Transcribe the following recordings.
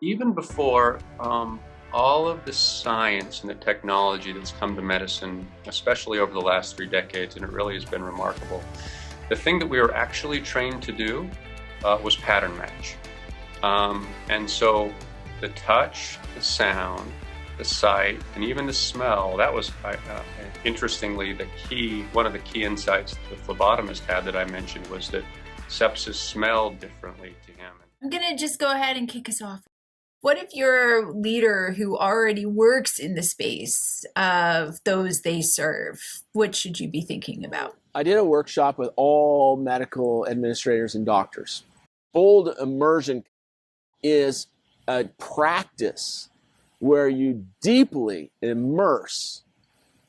Even before all of the science and the technology that's come to medicine, especially over the last 3 decades, and it really has been remarkable, the thing that we were actually trained to do was pattern match. And so the touch, the sound, the sight, and even the smell, that was, interestingly, one of the key insights the phlebotomist had that I mentioned was that sepsis smelled differently to him. I'm going to just go ahead and kick us off. What if you're a leader who already works in the space of those they serve? What should you be thinking about? I did a workshop with all medical administrators and doctors. Bold immersion is a practice where you deeply immerse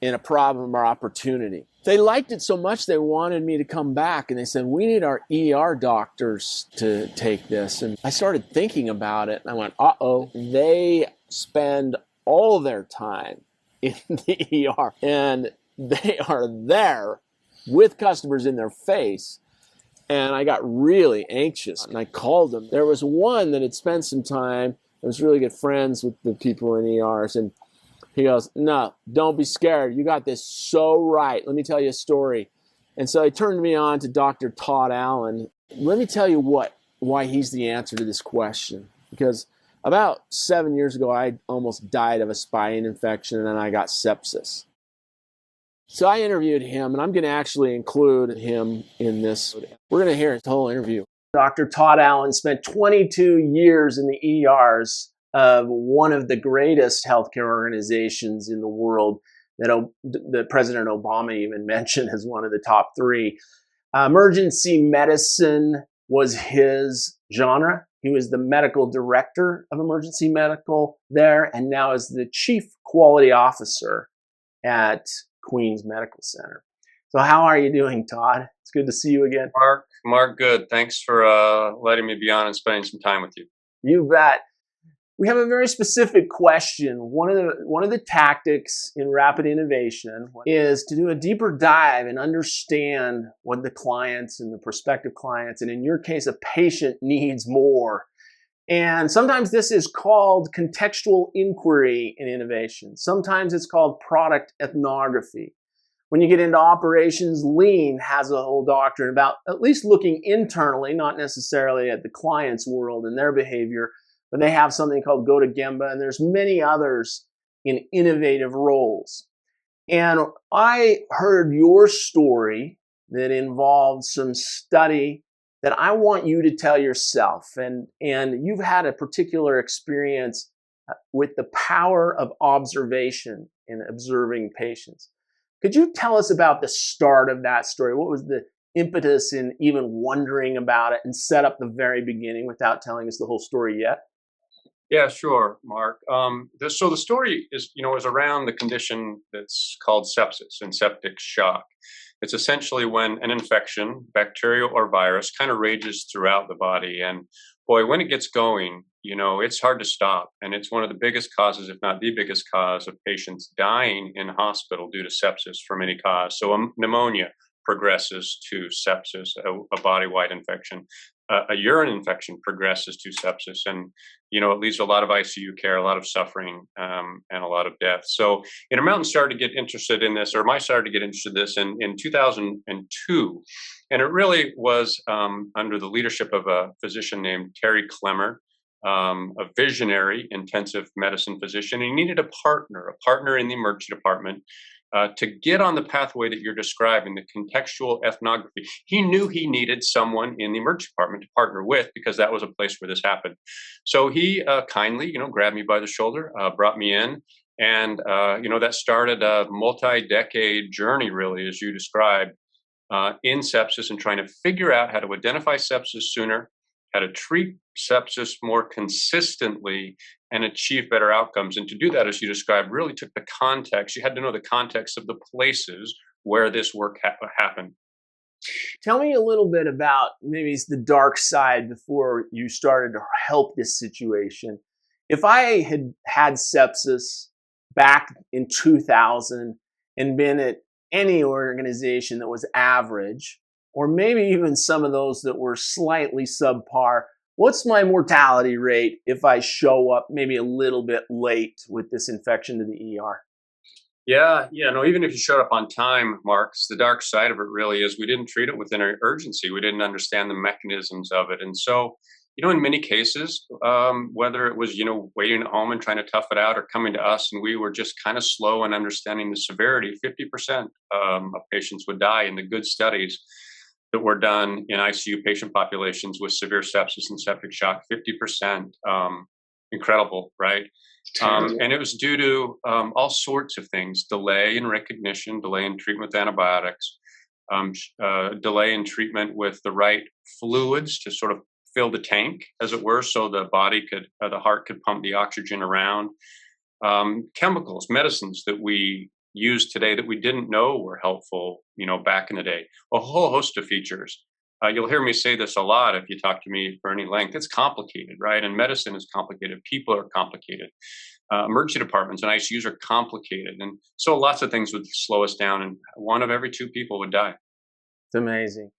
in a problem or opportunity. They liked it so much they wanted me to come back, and they said, we need our ER doctors to take this. And I started thinking about it, and I went, uh-oh, they spend all their time in the ER, and they are there with customers in their face. And I got really anxious, and I called them. There was one that had spent some time, I was really good friends with the people in ERs, and he goes, no, don't be scared. You got this so right. Let me tell you a story. And so he turned me on to Dr. Todd Allen. Let me tell you why he's the answer to this question. Because about 7 years ago, I almost died of a spine infection, and then I got sepsis. So I interviewed him, and I'm going to actually include him in this. We're going to hear his whole interview. Dr. Todd Allen spent 22 years in the ERs of one of the greatest healthcare organizations in the world that President Obama even mentioned as one of the top three. Emergency medicine was his genre. He was the medical director of emergency medical there, and now is the chief quality officer at Queens Medical Center. So how are you doing, Todd? It's good to see you again. Mark, good. Thanks for letting me be on and spending some time with you. You bet. We have a very specific question. One of the tactics in rapid innovation is to do a deeper dive and understand what the clients and the prospective clients, and in your case, a patient needs more. And sometimes this is called contextual inquiry in innovation. Sometimes it's called product ethnography. When you get into operations, Lean has a whole doctrine about at least looking internally, not necessarily at the client's world and their behavior, but they have something called Go to Gemba, and there's many others in innovative roles. And I heard your story that involved some study that I want you to tell yourself. And you've had a particular experience with the power of observation in observing patients. Could you tell us about the start of that story? What was the impetus in even wondering about it and set up the very beginning without telling us the whole story yet? Yeah, sure, Mark. So the story is around the condition that's called sepsis and septic shock. It's essentially when an infection, bacterial or virus, kind of rages throughout the body. And boy, when it gets going, it's hard to stop. And it's one of the biggest causes, if not the biggest cause, of patients dying in hospital due to sepsis from any cause. So pneumonia progresses to sepsis, a body-wide infection. A urine infection progresses to sepsis, and it leads to a lot of ICU care, a lot of suffering, and a lot of death. So Intermountain started to get interested in this, or I started to get interested in this in 2002, and it really was under the leadership of a physician named Terry Clemmer, a visionary intensive medicine physician. He needed a partner in the emergency department. To get on the pathway that you're describing, the contextual ethnography. He knew he needed someone in the emergency department to partner with because that was a place where this happened. So he kindly, grabbed me by the shoulder, brought me in, and that started a multi-decade journey, really, as you described, in sepsis and trying to figure out how to identify sepsis sooner, how to treat sepsis more consistently and achieve better outcomes. And to do that, as you described, really took the context. You had to know the context of the places where this work happened. Tell me a little bit about maybe the dark side before you started to help this situation. If I had had sepsis back in 2000 and been at any organization that was average, or maybe even some of those that were slightly subpar, what's my mortality rate if I show up maybe a little bit late with this infection to the ER? Yeah, no, even if you showed up on time, Mark, the dark side of it really is we didn't treat it with any urgency. We didn't understand the mechanisms of it. And so, in many cases, whether it was, waiting at home and trying to tough it out or coming to us, and we were just kind of slow in understanding the severity, 50% of patients would die in the good studies that were done in ICU patient populations with severe sepsis and septic shock, 50%. Incredible, right? And it was due to all sorts of things: delay in recognition, delay in treatment with antibiotics, delay in treatment with the right fluids to sort of fill the tank, as it were, so the heart could pump the oxygen around. Chemicals, medicines that we use today that we didn't know were helpful, back in the day. A whole host of features. You'll hear me say this a lot if you talk to me for any length. It's complicated, right? And medicine is complicated. People are complicated. Emergency departments and ICUs are complicated. And so lots of things would slow us down, and one of every two people would die. It's amazing.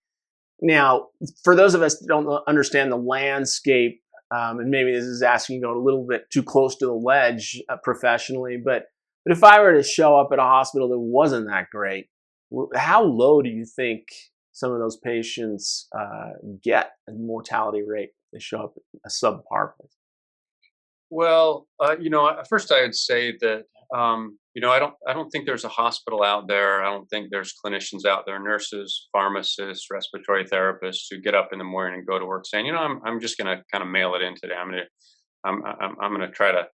Now, for those of us that don't understand the landscape, and maybe this is asking you to go a little bit too close to the ledge professionally, but if I were to show up at a hospital that wasn't that great, how low do you think some of those patients get a mortality rate? They show up at a subpar place. Well, first I would say that I don't think there's a hospital out there. I don't think there's clinicians out there, nurses, pharmacists, respiratory therapists who get up in the morning and go to work saying, I'm just going to kind of mail it in today. I'm going to try to,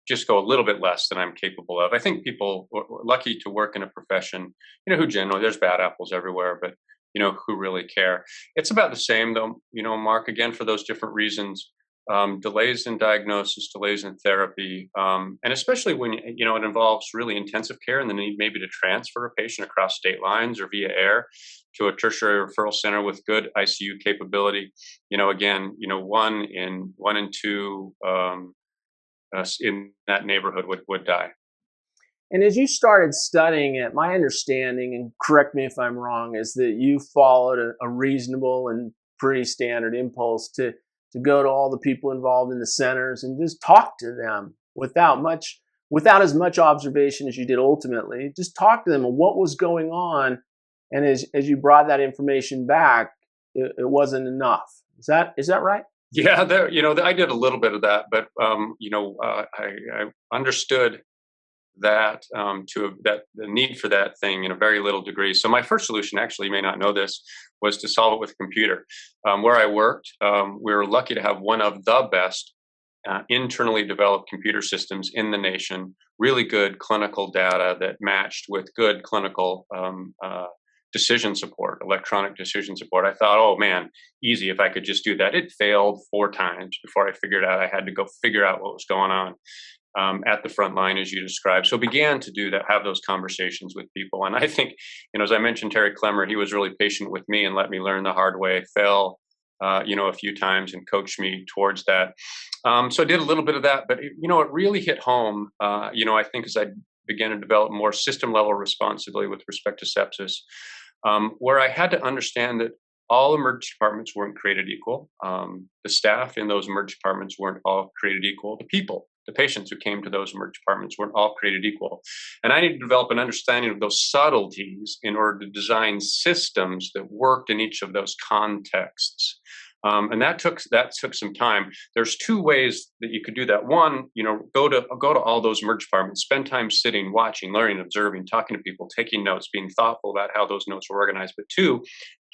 just go a little bit less than I'm capable of. I think people are lucky to work in a profession, who generally, there's bad apples everywhere, but, who really care. It's about the same though, Mark, again, for those different reasons, delays in diagnosis, delays in therapy, and especially when, it involves really intensive care and the need maybe to transfer a patient across state lines or via air to a tertiary referral center with good ICU capability. Again, one in two, in that neighborhood would die. And as you started studying it, my understanding, and correct me if I'm wrong, is that you followed a reasonable and pretty standard impulse to go to all the people involved in the centers and just talk to them without as much observation as you did ultimately. Just talk to them on what was going on, and as you brought that information back, it wasn't enough. Is that right? Yeah, I did a little bit of that, but I understood that that the need for that thing in a very little degree. So my first solution, actually, you may not know this, was to solve it with a computer. Where I worked, we were lucky to have one of the best internally developed computer systems in the nation. Really good clinical data that matched with good clinical decision support, electronic decision support. I thought, oh man, easy if I could just do that. It failed 4 times before I figured out I had to go figure out what was going on at the front line, as you described. So began to do that, have those conversations with people. And I think, as I mentioned, Terry Clemmer, he was really patient with me and let me learn the hard way, fell, a few times and coached me towards that. So I did a little bit of that, but it really hit home, I think as I began to develop more system level responsibility with respect to sepsis, where I had to understand that all emergency departments weren't created equal. The staff in those emergency departments weren't all created equal. The patients who came to those emergency departments weren't all created equal. And I needed to develop an understanding of those subtleties in order to design systems that worked in each of those contexts. And that took some time. There's 2 ways that you could do that. One, go to all those emergency departments, spend time sitting, watching, learning, observing, talking to people, taking notes, being thoughtful about how those notes were organized. But 2,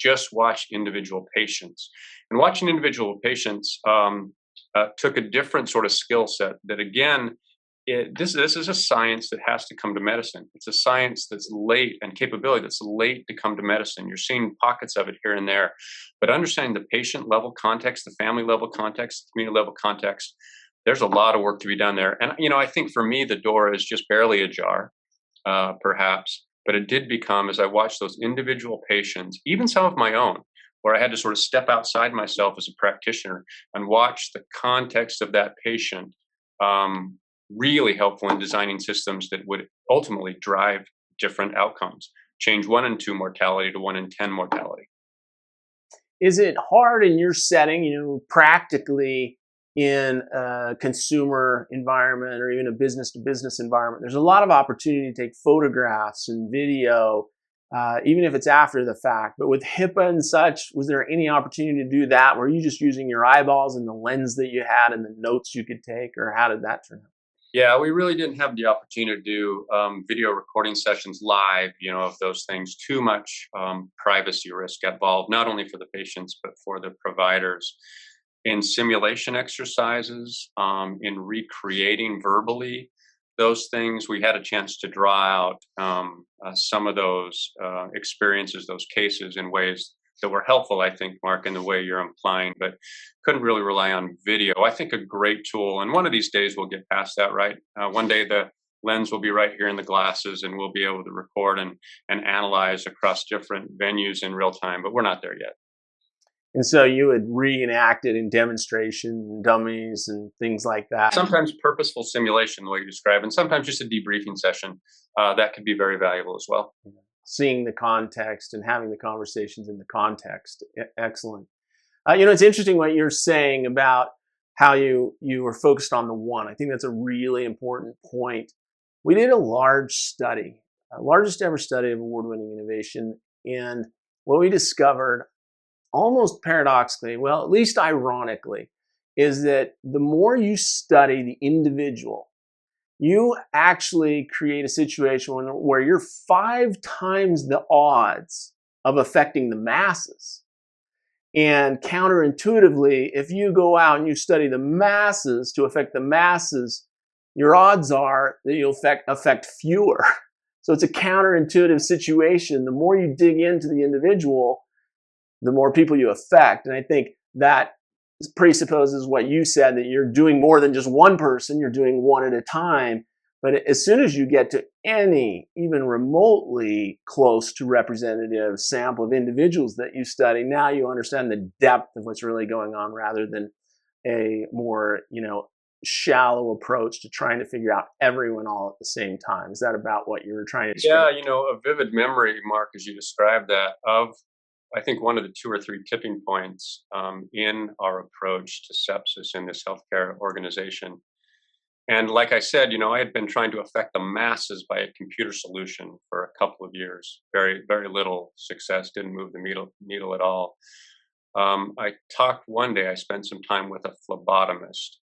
just watch individual patients. And watching individual patients took a different sort of skill set that, again, this is a science that has to come to medicine. It's a science that's late and capability that's late to come to medicine. You're seeing pockets of it here and there, but understanding the patient level context, the family level context, the community level context, there's a lot of work to be done there. And, I think for me, the door is just barely ajar, perhaps, but it did become, as I watched those individual patients, even some of my own, where I had to sort of step outside myself as a practitioner and watch the context of that patient, really helpful in designing systems that would ultimately drive different outcomes, change 1 in 2 mortality to 1 in 10 mortality. is it hard in your setting, practically in a consumer environment or even a business to business environment? There's a lot of opportunity to take photographs and video, even if it's after the fact. But with HIPAA and such, was there any opportunity to do that? Were you just using your eyeballs and the lens that you had and the notes you could take, or how did that turn out? Yeah, we really didn't have the opportunity to do video recording sessions live, of those things. Too much privacy risk involved, not only for the patients, but for the providers. In simulation exercises, in recreating verbally those things, we had a chance to draw out some of those experiences, those cases in ways that were helpful, I think, Mark, in the way you're implying, but couldn't really rely on video. I think a great tool, and one of these days we'll get past that, right? One day the lens will be right here in the glasses and we'll be able to record and analyze across different venues in real time, but we're not there yet. And so you would reenact it in demonstration, dummies, and things like that. Sometimes purposeful simulation, the way you describe, and sometimes just a debriefing session. That could be very valuable as well. Seeing the context and having the conversations in the context. Excellent. It's interesting what you're saying about how you were focused on the one. I think that's a really important point. We did a large study, largest ever study of award-winning innovation, and what we discovered, almost paradoxically, well, at least ironically, is that the more you study the individual, you actually create a situation where you're 5 times the odds of affecting the masses. And counterintuitively, if you go out and you study the masses to affect the masses, your odds are that you'll affect fewer. So it's a counterintuitive situation. The more you dig into the individual, the more people you affect. And I think that presupposes what you said, that you're doing more than just one person, you're doing one at a time. But as soon as you get to any even remotely close to representative sample of individuals that you study, now you understand the depth of what's really going on rather than a more, shallow approach to trying to figure out everyone all at the same time. Is that about what you were trying to describe? Yeah, a vivid memory, Mark, as you described that, of I think one of the 2 or 3 tipping points in our approach to sepsis in this healthcare organization. And like I said, I had been trying to affect the masses by a computer solution for a couple of years. Very, very little success, didn't move the needle at all. I talked one day, I spent some time with a phlebotomist,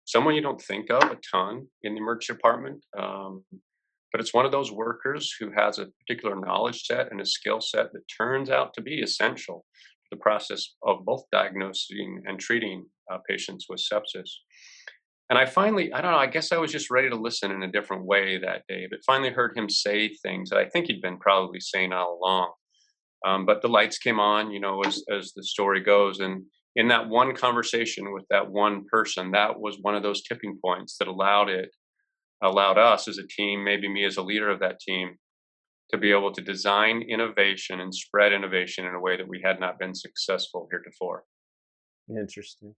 someone you don't think of a ton in the emergency department. But it's one of those workers who has a particular knowledge set and a skill set that turns out to be essential to the process of both diagnosing and treating patients with sepsis. And I don't know, I guess I was just ready to listen in a different way that day, but finally heard him say things that I think he'd been probably saying all along. But the lights came on, as the story goes. And in that one conversation with that one person, that was one of those tipping points that allowed us as a team, maybe me as a leader of that team, to be able to design innovation and spread innovation in a way that we had not been successful heretofore. Interesting.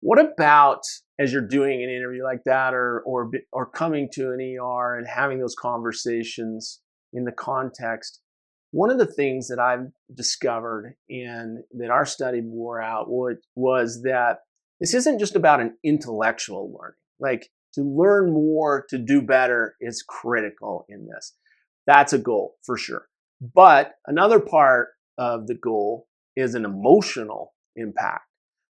What about as you're doing an interview like that, or coming to an ER and having those conversations in the context? One of the things that I've discovered and that our study bore out was that this isn't just about an intellectual learning. Like, to learn more, to do better is critical in this. That's a goal for sure. But another part of the goal is an emotional impact.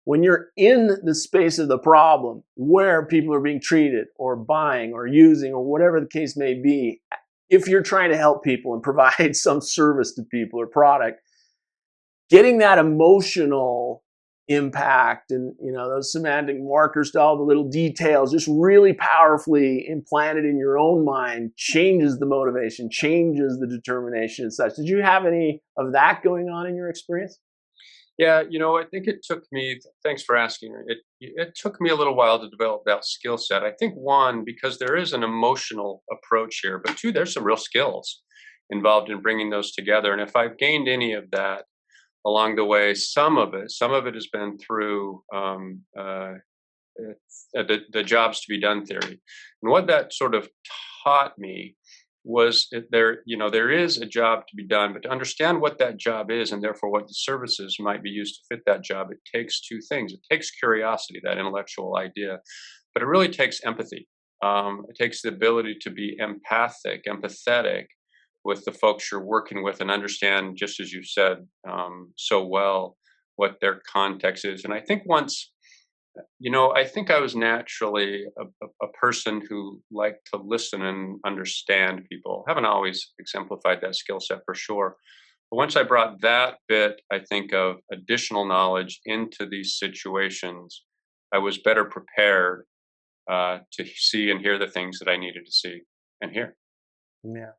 When you're in the space of the problem where people are being treated or buying or using or whatever the case may be, if you're trying to help people and provide some service to people or product, getting that emotional impact and those semantic markers to all the little details just really powerfully implanted in your own mind changes the motivation, changes the determination and such. Did you have any of that going on in your experience? Yeah, I think it took me, thanks for asking, it took me a little while to develop that skill set. I think, one, because there is an emotional approach here, but 2, there's some real skills involved in bringing those together. And if I've gained any of that along the way, some of it has been through the jobs to be done theory. And what that sort of taught me there, there is a job to be done, but to understand what that job is and therefore what the services might be used to fit that job, it takes two things. It takes curiosity, that intellectual idea, but it really takes empathy. It takes the ability to be empathetic with the folks you're working with and understand, just as you said so well, what their context is. And I think I think I was naturally a person who liked to listen and understand people. Haven't always exemplified that skill set for sure. But once I brought that bit, I think, of additional knowledge into these situations, I was better prepared to see and hear the things that I needed to see and hear. Yeah.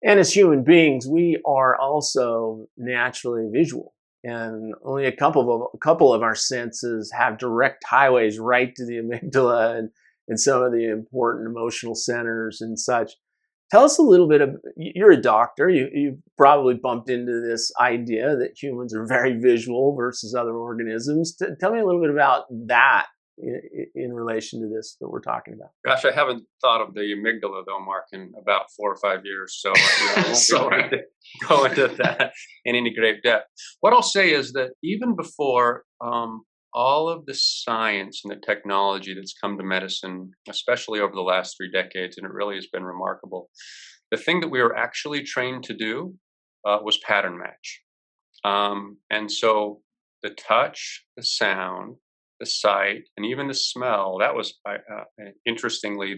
And as human beings, we are also naturally visual. And only a couple of our senses have direct highways right to the amygdala and some of the important emotional centers and such. Tell us a little bit of, you're a doctor, you probably bumped into this idea that humans are very visual versus other organisms. Tell me a little bit about that in relation to this that we're talking about. Gosh, I haven't thought of the amygdala though, Mark, in about 4 or 5 years. So I won't go into that in any great depth. What I'll say is that even before all of the science and the technology that's come to medicine, especially over the last 3 decades, and it really has been remarkable, the thing that we were actually trained to do was pattern match. And so the touch, the sound, the sight, and even the smell, that was interestingly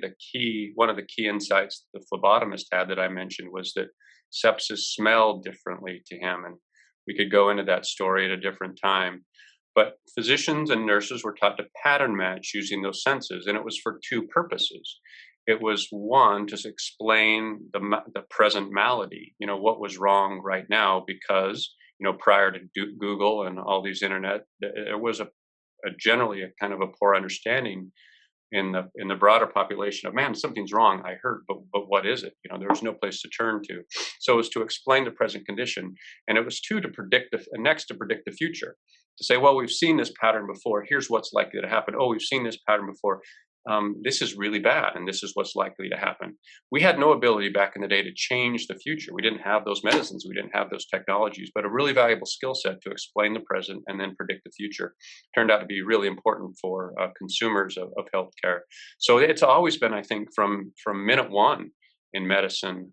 one of the key insights the phlebotomist had that I mentioned was that sepsis smelled differently to him. And we could go into that story at a different time. But physicians and nurses were taught to pattern match using those senses. And it was for 2 purposes. It was one, to explain the present malady, what was wrong right now, because, prior to Google and all these internet, there was generally a kind of a poor understanding in the broader population of, man, something's wrong, I heard, but what is it? There was no place to turn to. So it was to explain the present condition, and it was to predict the future, to say, well, we've seen this pattern before, here's what's likely to happen. Oh, we've seen this pattern before. This is really bad, and this is what's likely to happen. We had no ability back in the day to change the future. We didn't have those medicines. We didn't have those technologies, but a really valuable skill set to explain the present and then predict the future turned out to be really important for consumers of healthcare. So it's always been, I think, from minute one in medicine,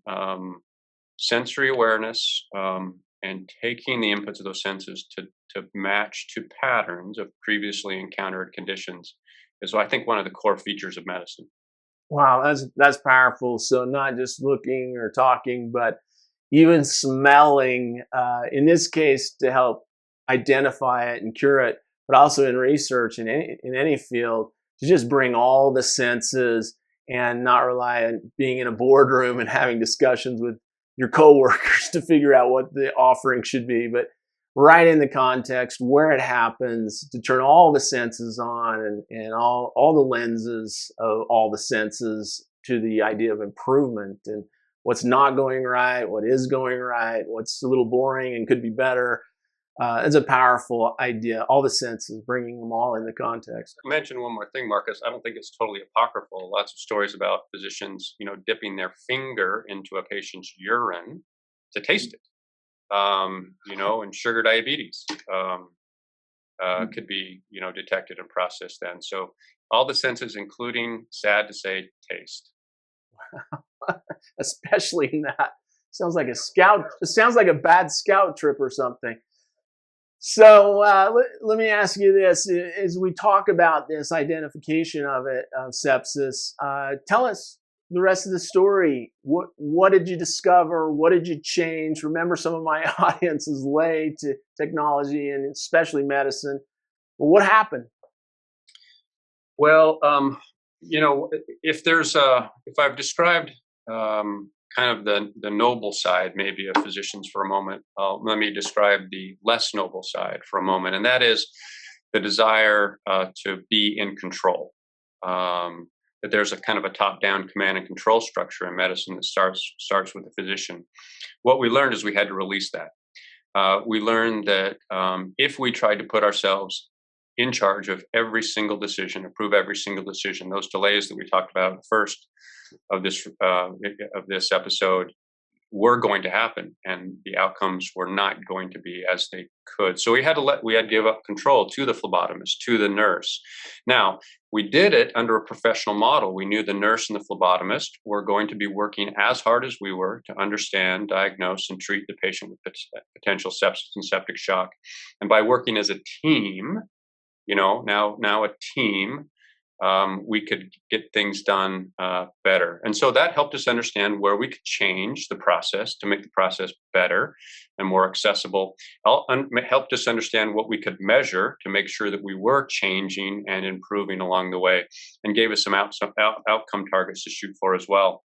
sensory awareness and taking the inputs of those senses to match to patterns of previously encountered conditions is, I think, one of the core features of medicine. Wow, that's powerful. So not just looking or talking, but even smelling, in this case, to help identify it and cure it, but also in research in any field, to just bring all the senses and not rely on being in a boardroom and having discussions with your coworkers to figure out what the offering should be, but right in the context where it happens, to turn all the senses on and all the lenses of all the senses to the idea of improvement and what's not going right, what is going right, what's a little boring and could be better. It's a powerful idea. All the senses, bringing them all in the context. I mention one more thing, Marcus. I don't think it's totally apocryphal. Lots of stories about physicians, dipping their finger into a patient's urine to taste it. And sugar diabetes could be, detected and processed then. So all the senses, including, sad to say, taste. Especially in that. Sounds like it sounds like a bad scout trip or something. So let me ask you this. As we talk about this identification of sepsis, tell us the rest of the story. What did you discover? What did you change? Remember, some of my audience is lay to technology and especially medicine. What happened? Well, if I've described kind of the noble side, maybe, of physicians for a moment, let me describe the less noble side for a moment, and that is the desire to be in control. That there's a kind of a top-down command and control structure in medicine that starts with the physician. What we learned is we had to release that. We learned that if we tried to put ourselves in charge of every single decision, approve every single decision. Those delays that we talked about at the first of this episode were going to happen, and the outcomes were not going to be as they could. So we had to give up control to the phlebotomist, to the nurse. Now, we did it under a professional model. We knew the nurse and the phlebotomist were going to be working as hard as we were to understand, diagnose, and treat the patient with potential sepsis and septic shock. And by working as a team, now a team, we could get things done better. And so that helped us understand where we could change the process to make the process better and more accessible. Helped us understand what we could measure to make sure that we were changing and improving along the way, and gave us some outcome targets to shoot for as well.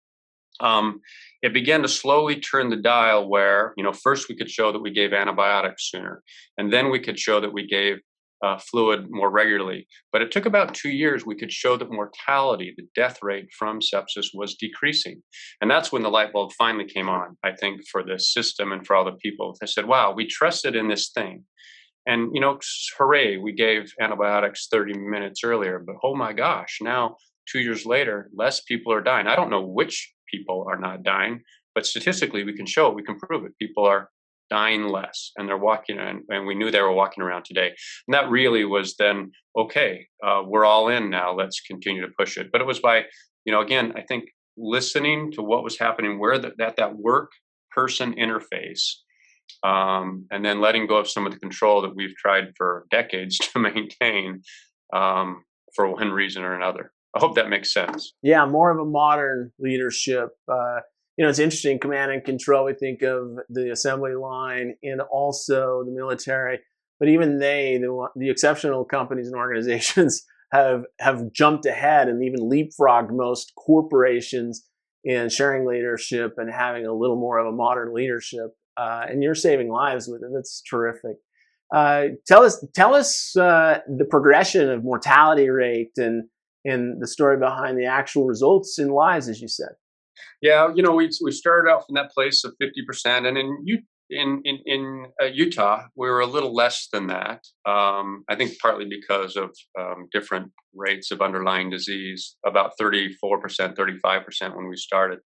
It began to slowly turn the dial where, first we could show that we gave antibiotics sooner, and then we could show that we gave fluid more regularly. But it took about 2 years. We could show that mortality, the death rate from sepsis, was decreasing. And that's when the light bulb finally came on, I think, for the system and for all the people. They said, wow, we trusted in this thing. And, hooray, we gave antibiotics 30 minutes earlier. But oh my gosh, now 2 years later, less people are dying. I don't know which people are not dying, but statistically, we can show it. We can prove it. People are dying less, and they're walking, and we knew they were walking around today. And that really was then, okay, we're all in now. Let's continue to push it. But it was by, again, I think listening to what was happening, where that work person interface, and then letting go of some of the control that we've tried for decades to maintain, for one reason or another. I hope that makes sense. Yeah, more of a modern leadership. It's interesting, command and control. We think of the assembly line and also the military, but even the exceptional companies and organizations have jumped ahead and even leapfrogged most corporations in sharing leadership and having a little more of a modern leadership. And you're saving lives with it. That's terrific. Tell us the progression of mortality rate and the story behind the actual results in lives, as you said. Yeah, we started out from that place of 50%, and in Utah we were a little less than that. I think partly because of different rates of underlying disease, about 34%, 35% when we started.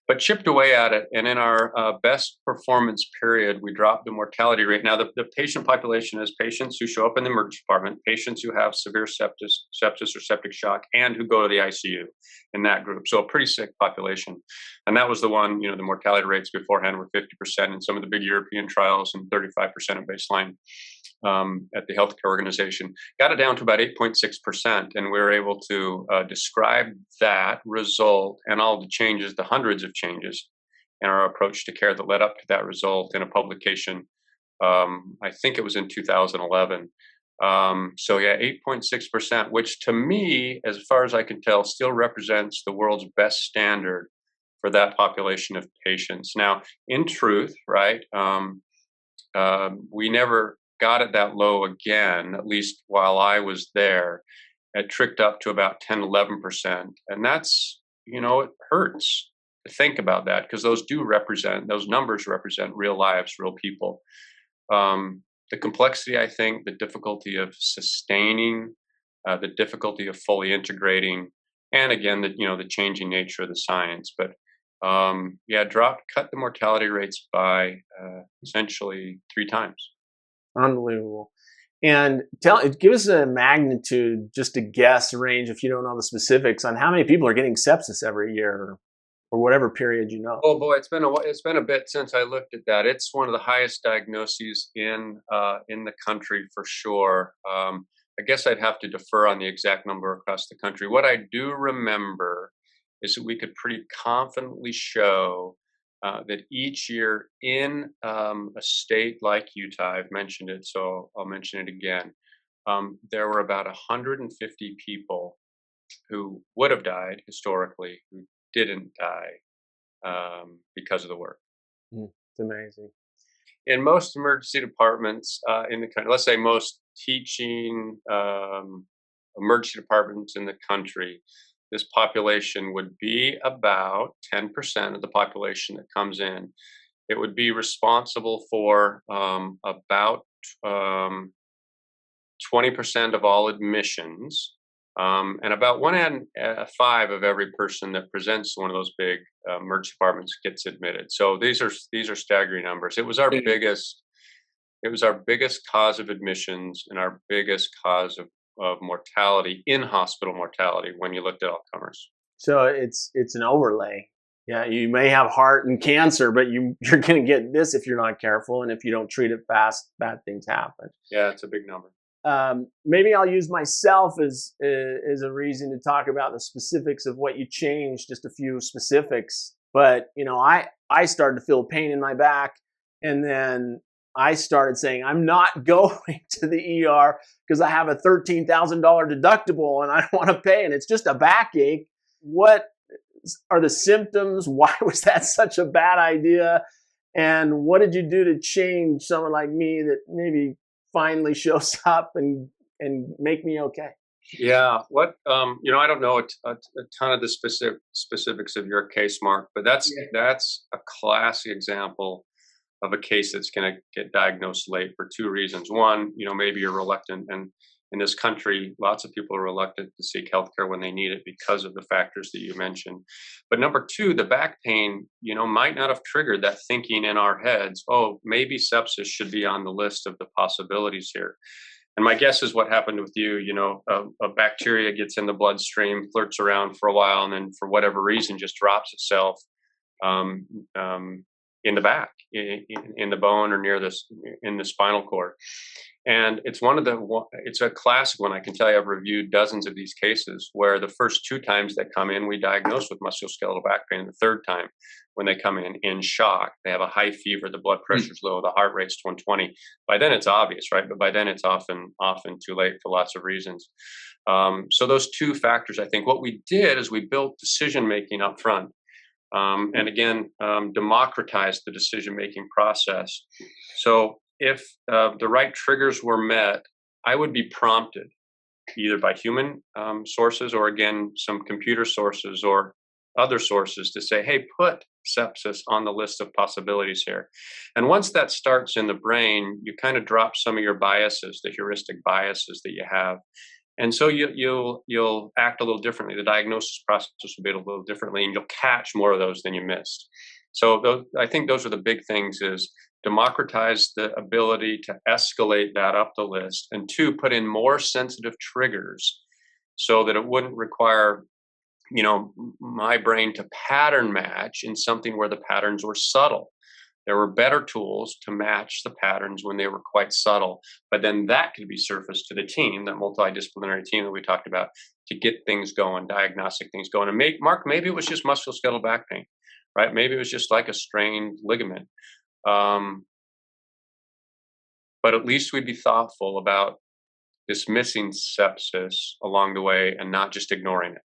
But chipped away at it, and in our best performance period, we dropped the mortality rate. Now, the patient population is patients who show up in the emergency department, patients who have severe sepsis or septic shock, and who go to the ICU in that group. So a pretty sick population. And that was the one, the mortality rates beforehand were 50% in some of the big European trials and 35% at baseline at the healthcare organization. Got it down to about 8.6%, and we were able to describe that result and all the changes, the hundreds of changes in our approach to care that led up to that result in a publication. I think it was in 2011. So yeah, 8.6%, which to me, as far as I can tell, still represents the world's best standard for that population of patients. Now, in truth, right, we never got it that low again, at least while I was there. It tricked up to about 10, 11%. And that's, it hurts to think about that, because those numbers represent real lives, real people. The complexity, I think, the difficulty of sustaining, the difficulty of fully integrating, and again, the changing nature of the science. But cut the mortality rates by essentially 3 times. Unbelievable. And give us a magnitude, just a guess range, if you don't know the specifics, on how many people are getting sepsis every year, or whatever period you know. Oh boy, it's been a bit since I looked at that. It's one of the highest diagnoses in the country for sure. I guess I'd have to defer on the exact number across the country. What I do remember is that we could pretty confidently show that each year in a state like Utah, I've mentioned it, so I'll mention it again, there were about 150 people who would have died historically who didn't die because of the work. It's amazing. In most emergency departments in the country, let's say most teaching emergency departments in the country, this population would be about 10% of the population that comes in. It would be responsible for about 20% of all admissions, and about 1 in 5 of every person that presents to one of those big emergency departments gets admitted. So these are staggering numbers. It was our biggest cause of admissions and our biggest cause of mortality, in hospital mortality, when you looked at all comers. So it's an overlay. Yeah, you may have heart and cancer, but you're going to get this if you're not careful, and if you don't treat it fast, bad things happen. Yeah, it's a big number. Maybe I'll use myself as a reason to talk about the specifics of what you changed, just a few specifics. But, I started to feel pain in my back, and then I started saying, I'm not going to the ER because I have a $13,000 deductible and I don't want to pay, and it's just a backache. What are the symptoms? Why was that such a bad idea? And what did you do to change someone like me that maybe finally shows up and make me okay? Yeah. What, I don't know a ton of the specifics of your case, Mark, but that's a classic example of a case that's going to get diagnosed late for 2 reasons. One, maybe you're reluctant, and in this country, lots of people are reluctant to seek healthcare when they need it because of the factors that you mentioned. But number 2, the back pain, might not have triggered that thinking in our heads, oh, maybe sepsis should be on the list of the possibilities here. And my guess is what happened with you, a bacteria gets in the bloodstream, flirts around for a while, and then for whatever reason just drops itself in the back, in the bone, or in the spinal cord. And it's a classic one. I can tell you, I've reviewed dozens of these cases where the first 2 times they come in, we diagnose with musculoskeletal back pain. And the 3rd time, when they come in shock, they have a high fever, the blood pressure's low, the heart rate's 120. By then it's obvious, right? But by then it's often too late for lots of reasons. So those 2 factors, I think what we did is we built decision-making up front. And again, democratized the decision-making process. So if the right triggers were met, I would be prompted either by human sources, or again, some computer sources or other sources, to say, hey, put sepsis on the list of possibilities here. And once that starts in the brain, you kind of drop some of your biases, the heuristic biases that you have. And so you'll act a little differently. The diagnosis process will be a little differently, and you'll catch more of those than you missed. So I think those are the big things: is democratize the ability to escalate that up the list, and 2, put in more sensitive triggers so that it wouldn't require, my brain to pattern match in something where the patterns were subtle. There were better tools to match the patterns when they were quite subtle, but then that could be surfaced to the team, that multidisciplinary team that we talked about, to get things going, diagnostic things going. And maybe it was just musculoskeletal back pain, right? Maybe it was just like a strained ligament. But at least we'd be thoughtful about dismissing sepsis along the way and not just ignoring it.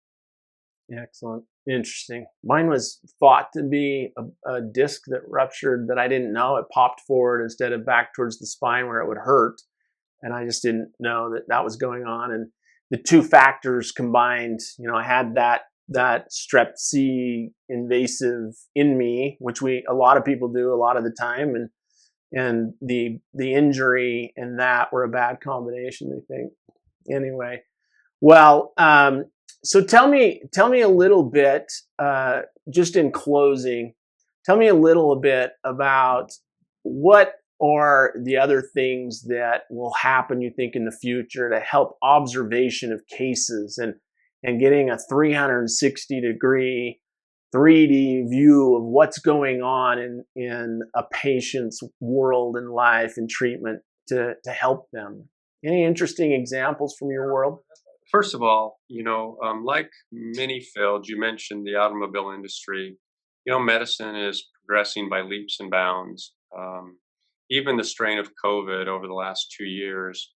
Excellent. Interesting. Mine was thought to be a disc that ruptured that I didn't know. It popped forward instead of back towards the spine where it would hurt. And I just didn't know that was going on. And the 2 factors combined, I had that strep C invasive in me, which a lot of people do a lot of the time. And the injury and that were a bad combination, they think. Anyway, well, so tell me a little bit, just in closing, tell me a little bit about what are the other things that will happen, you think, in the future to help observation of cases and getting a 360-degree 3D view of what's going on in a patient's world and life and treatment to help them. Any interesting examples from your world? First of all, like many fields, you mentioned the automobile industry. Medicine is progressing by leaps and bounds. Even the strain of COVID over the last 2 years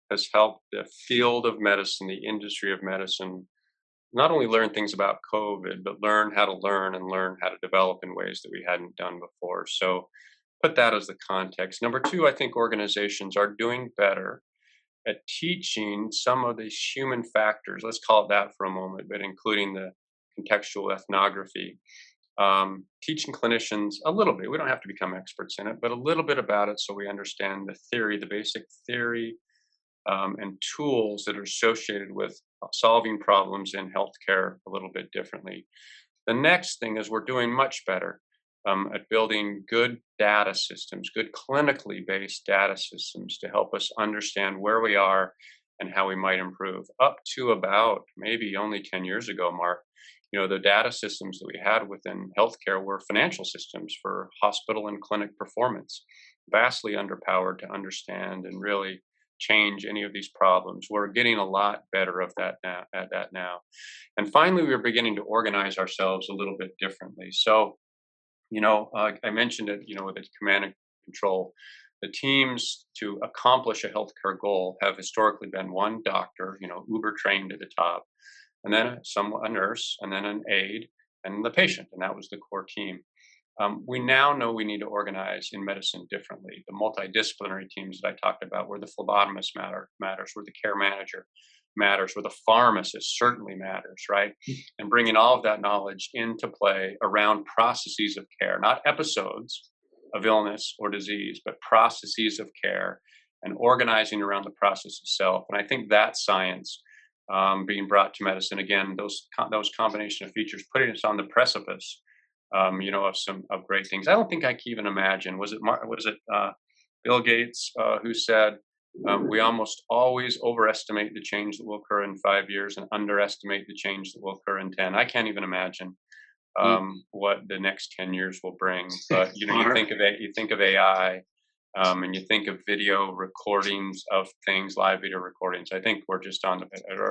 has helped the field of medicine, the industry of medicine, not only learn things about COVID, but learn how to learn and learn how to develop in ways that we hadn't done before. So put that as the context. Number 2, I think organizations are doing better at teaching some of these human factors, let's call it that for a moment, but including the contextual ethnography, teaching clinicians a little bit. We don't have to become experts in it, but a little bit about it so we understand the theory, the basic theory and tools that are associated with solving problems in healthcare a little bit differently. The next thing is we're doing much better at building good data systems, good clinically based data systems to help us understand where we are and how we might improve. Up to about maybe only 10 years ago, Mark, the data systems that we had within healthcare were financial systems for hospital and clinic performance, vastly underpowered to understand and really change any of these problems. We're getting a lot better at that now. And finally, we're beginning to organize ourselves a little bit differently. So, I mentioned it, with the command and control. The teams to accomplish a healthcare goal have historically been one doctor, uber trained at the top, and then a nurse, and then an aide, and the patient, and that was the core team. We now know we need to organize in medicine differently. The multidisciplinary teams that I talked about, where the phlebotomist matters, where the care manager matters, where the pharmacist certainly matters, right? And bringing all of that knowledge into play around processes of care, not episodes of illness or disease, but processes of care, and organizing around the process itself. And I think that science being brought to medicine, again, those combination of features, putting us on the precipice, of great things. I don't think I can even imagine. Was it Bill Gates who said we almost always overestimate the change that will occur in 5 years and underestimate the change that will occur in 10? I can't even imagine what the next 10 years will bring. But you think of AI, and you think of video recordings of things, live video recordings. I think we're just on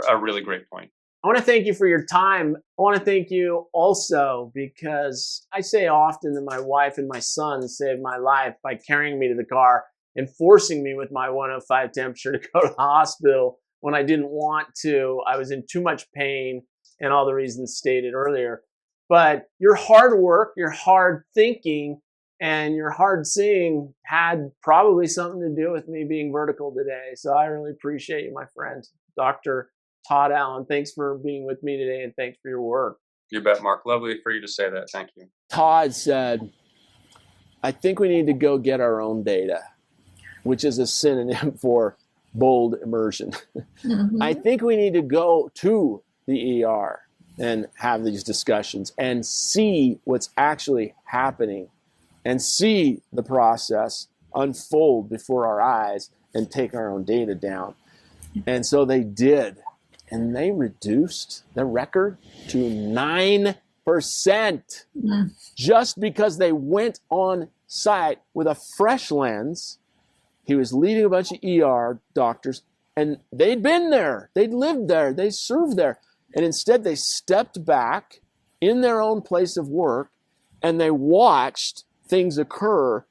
a really great point. I want to thank you for your time. I want to thank you also because I say often that my wife and my son saved my life by carrying me to the car and forcing me with my 105 temperature to go to the hospital when I didn't want to. I was in too much pain and all the reasons stated earlier. But your hard work, your hard thinking, and your hard seeing had probably something to do with me being vertical today. So I really appreciate you, my friend. Dr. Todd Allen, thanks for being with me today, and thanks for your work. You bet, Mark. Lovely for you to say that. Thank you. Todd said, I think we need to go get our own data, which is a synonym for bold immersion. Mm-hmm. I think we need to go to the ER and have these discussions and see what's actually happening and see the process unfold before our eyes and take our own data down. And so they did. And they reduced the record to 9% just because they went on site with a fresh lens. He was leading a bunch of ER doctors, and they'd been there. They'd lived there. They served there. And instead, they stepped back in their own place of work, and they watched things occur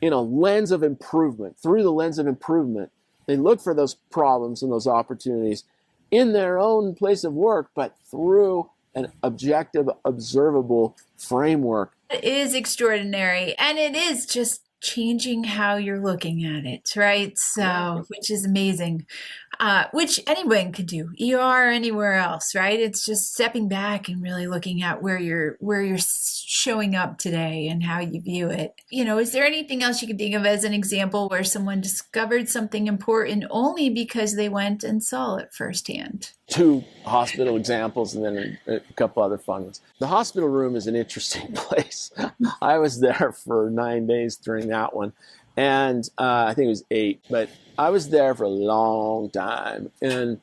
in a lens of improvement, through the lens of improvement. They looked for those problems and those opportunities in their own place of work, but through an objective, observable framework. It is extraordinary, and it is just changing how you're looking at it, right? So, which is amazing, which anyone could do, ER, anywhere else, right? It's just stepping back and really looking at where you're showing up today and how you view it. Is there anything else you can think of as an example where someone discovered something important only because they went and saw it firsthand? 2 hospital examples and then a couple other fun ones. The hospital room is an interesting place. I was there for 9 days during that one. And I think it was 8, but I was there for a long time. And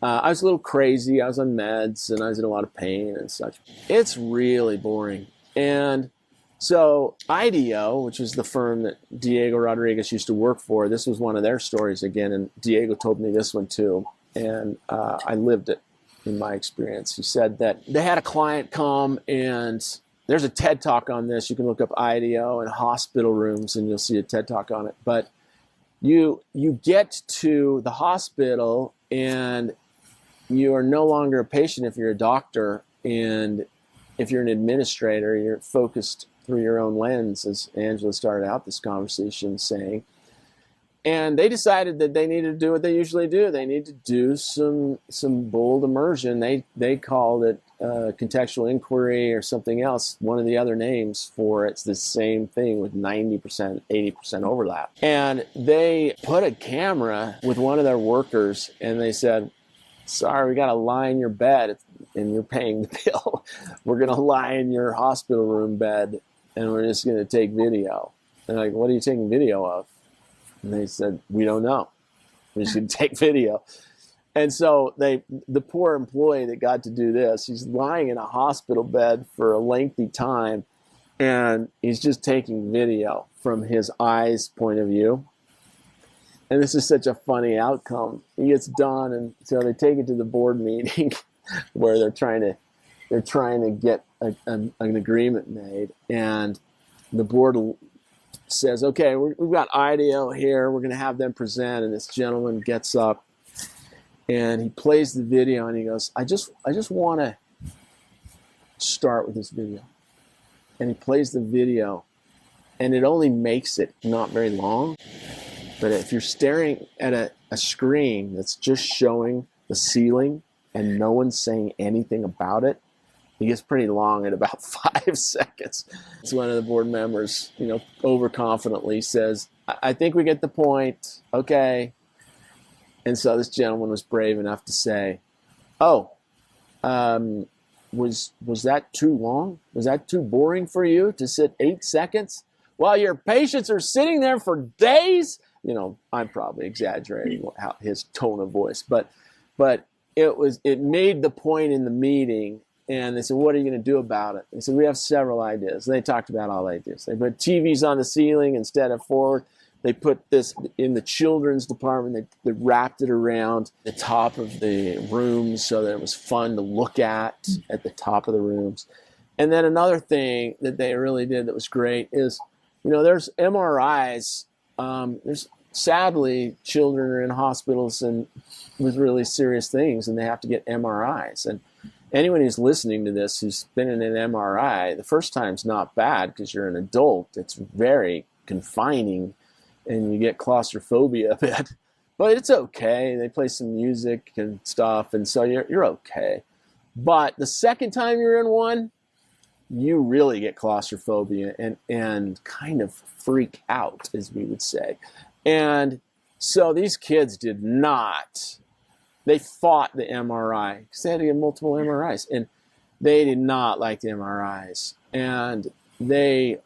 I was a little crazy. I was on meds and I was in a lot of pain and such. It's really boring. And so IDEO, which was the firm that Diego Rodriguez used to work for, this was one of their stories again. And Diego told me this one too. And I lived it in my experience. He said that they had a client come, and there's a TED Talk on this. You can look up IDEO and hospital rooms and you'll see a TED Talk on it. But you get to the hospital and you are no longer a patient if you're a doctor. And if you're an administrator, you're focused through your own lens, as Angela started out this conversation saying. And they decided that they needed to do what they usually do. They need to do some bold immersion. They called it contextual inquiry or something else. One of the other names for it's the same thing with 90%, 80% overlap. And they put a camera with one of their workers, and they said, "Sorry, we got to lie in your bed, and you're paying the bill. We're going to lie in your hospital room bed, and we're just going to take video." And like, "What are you taking video of?" And they said, "We don't know. We should take video." And so the poor employee that got to do this, he's lying in a hospital bed for a lengthy time, and he's just taking video from his eyes point of view. And this is such a funny outcome. He gets done, and so they take it to the board meeting where they're trying to get an agreement made, and the board says, "Okay, we've got IDEO here. We're going to have them present." And this gentleman gets up and he plays the video, and he goes, I just want to start with this video." And he plays the video, and it only makes it not very long. But if you're staring at a screen that's just showing the ceiling and no one's saying anything about it, it gets pretty long at about 5 seconds. So one of the board members, overconfidently says, I think we get the point. Okay. And so this gentleman was brave enough to say, "Oh, was that too long? Was that too boring for you to sit 8 seconds while your patients are sitting there for days?" I'm probably exaggerating how his tone of voice, but it made the point in the meeting. And they said, "What are you going to do about it?" They said, "We have several ideas." And they talked about all ideas. They put TVs on the ceiling instead of forward. They put this in the children's department. They wrapped it around the top of the rooms so that it was fun to look at the top of the rooms. And then another thing that they really did that was great is, there's MRIs. There's sadly, children are in hospitals and with really serious things, and they have to get MRIs. And anyone who's listening to this who's been in an MRI, the first time's not bad because you're an adult. It's very confining, and you get claustrophobia a bit, but it's okay. They play some music and stuff, and so you're okay. But the second time you're in one, you really get claustrophobia and kind of freak out, as we would say. And so these kids did not. They fought the MRI because they had to get multiple MRIs, and they did not like the MRIs. And they,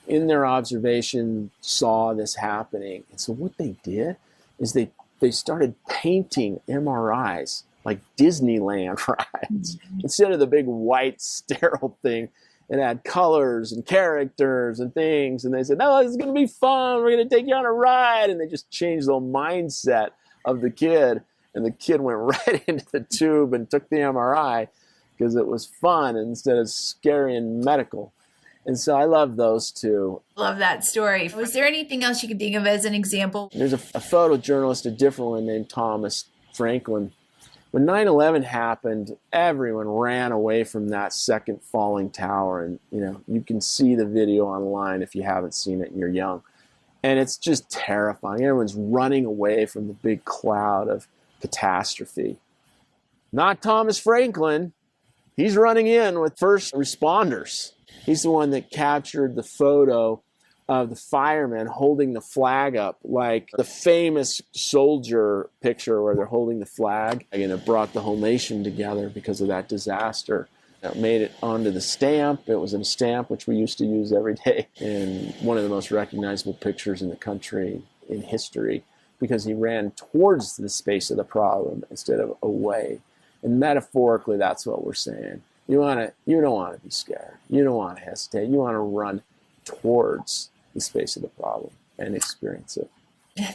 in their observation, saw this happening. And so what they did is they started painting MRIs like Disneyland rides. Instead of the big white sterile thing, it had colors and characters and things. And they said, "No, this is going to be fun. We're going to take you on a ride." And they just changed the mindset of the kid. And the kid went right into the tube and took the MRI because it was fun instead of scary and medical. And so I love those two. Love that story. Was there anything else you could think of as an example? There's a photojournalist, a different one named Thomas Franklin. When 9/11 happened, everyone ran away from that second falling tower. And, you can see the video online if you haven't seen it and you're young. And it's just terrifying. Everyone's running away from the big cloud of catastrophe. Not Thomas Franklin. He's running in with first responders. He's the one that captured the photo of the firemen holding the flag up, like the famous soldier picture where they're holding the flag. And it brought the whole nation together because of that disaster. It made it onto the stamp. It was in a stamp which we used to use every day. And one of the most recognizable pictures in the country in history, because he ran towards the space of the problem instead of away. And metaphorically, that's what we're saying. You don't want to be scared. You don't want to hesitate. You want to run towards the space of the problem and experience it.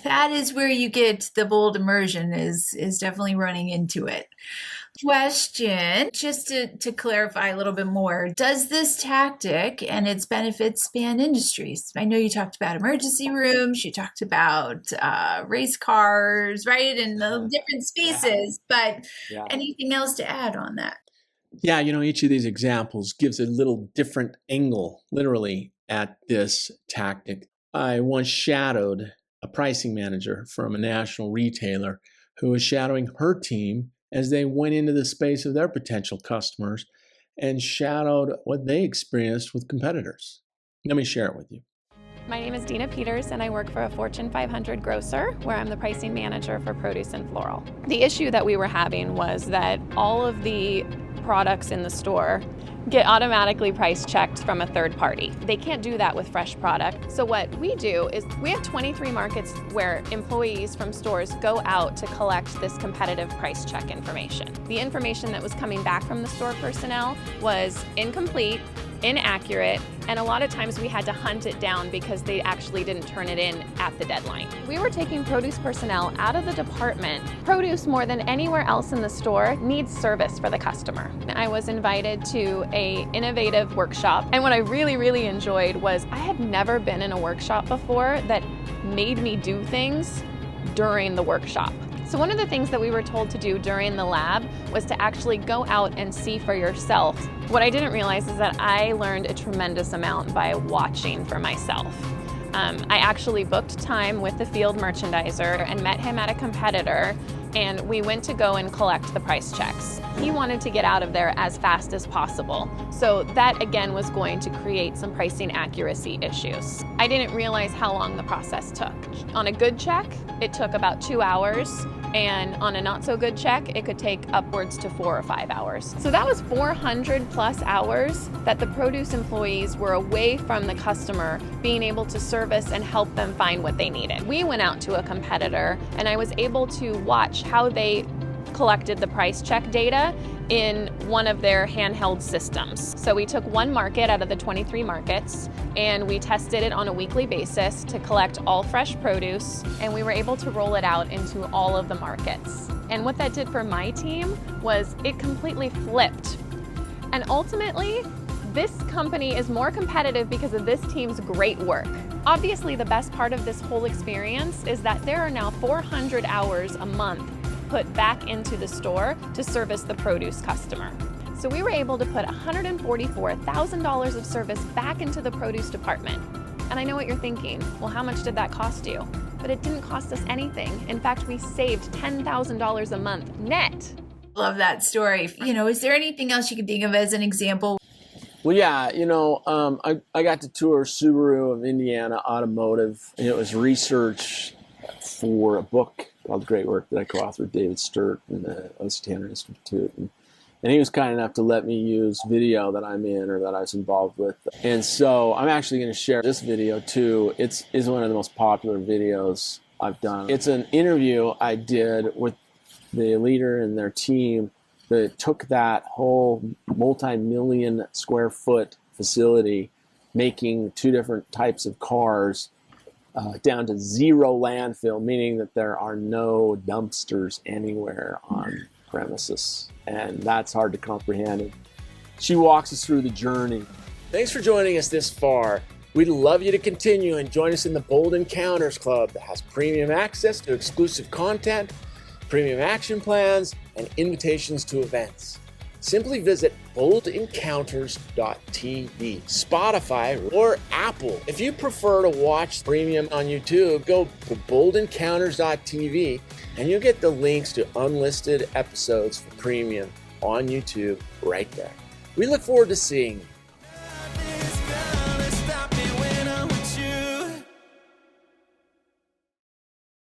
That is where you get the bold immersion, is definitely running into it. Question, just to clarify a little bit more, does this tactic and its benefits span industries? I know you talked about emergency rooms, you talked about race cars, right, and the different spaces, but anything else to add on that? Yeah, each of these examples gives a little different angle, literally, at this tactic. I once shadowed a pricing manager from a national retailer who was shadowing her team as they went into the space of their potential customers and shadowed what they experienced with competitors. Let me share it with you. My name is Dina Peters, and I work for a Fortune 500 grocer where I'm the pricing manager for produce and floral. The issue that we were having was that all of the products in the store get automatically price checked from a third party. They can't do that with fresh product. So what we do is we have 23 markets where employees from stores go out to collect this competitive price check information. The information that was coming back from the store personnel was incomplete, inaccurate, and a lot of times we had to hunt it down because they actually didn't turn it in at the deadline. We were taking produce personnel out of the department. Produce, more than anywhere else in the store, needs service for the customer. I was invited to an innovative workshop, and what I really enjoyed was I had never been in a workshop before that made me do things during the workshop. So one of the things that we were told to do during the lab was to actually go out and see for yourself. What I didn't realize is that I learned a tremendous amount by watching for myself. I actually booked time with the field merchandiser and met him at a competitor, and we went to go and collect the price checks. He wanted to get out of there as fast as possible. So that again was going to create some pricing accuracy issues. I didn't realize how long the process took. On a good check, it took about 2 hours. And on a not so good check, it could take upwards to 4 or 5 hours. So that was 400 plus hours that the produce employees were away from the customer, being able to service and help them find what they needed. We went out to a competitor, and I was able to watch how they collected the price check data in one of their handheld systems. So we took one market out of the 23 markets, and we tested it on a weekly basis to collect all fresh produce, and we were able to roll it out into all of the markets. And what that did for my team was it completely flipped. And ultimately, this company is more competitive because of this team's great work. Obviously, the best part of this whole experience is that there are now 400 hours a month put back into the store to service the produce customer. So we were able to put $144,000 of service back into the produce department. And I know what you're thinking, well, how much did that cost you? But it didn't cost us anything. In fact, we saved $10,000 a month net. Love that story. Is there anything else you can think of as an example? Well, yeah, I got to tour Subaru of Indiana Automotive, and it was research for a book called The Great Work that I co-authored with David Sturt and the O.C. Tanner Institute. And he was kind enough to let me use video that I'm in or that I was involved with. And so I'm actually going to share this video too. It's one of the most popular videos I've done. It's an interview I did with the leader and their team that took that whole multi-million square foot facility, making 2 different types of cars, down to zero landfill, meaning that there are no dumpsters anywhere on premises. And that's hard to comprehend. She walks us through the journey. Thanks for joining us this far. We'd love you to continue and join us in the Bold Encounters Club that has premium access to exclusive content, premium action plans, and invitations to events. Simply visit boldencounters.tv, Spotify, or Apple. If you prefer to watch premium on YouTube, go to boldencounters.tv and you'll get the links to unlisted episodes for premium on YouTube right there. We look forward to seeing you.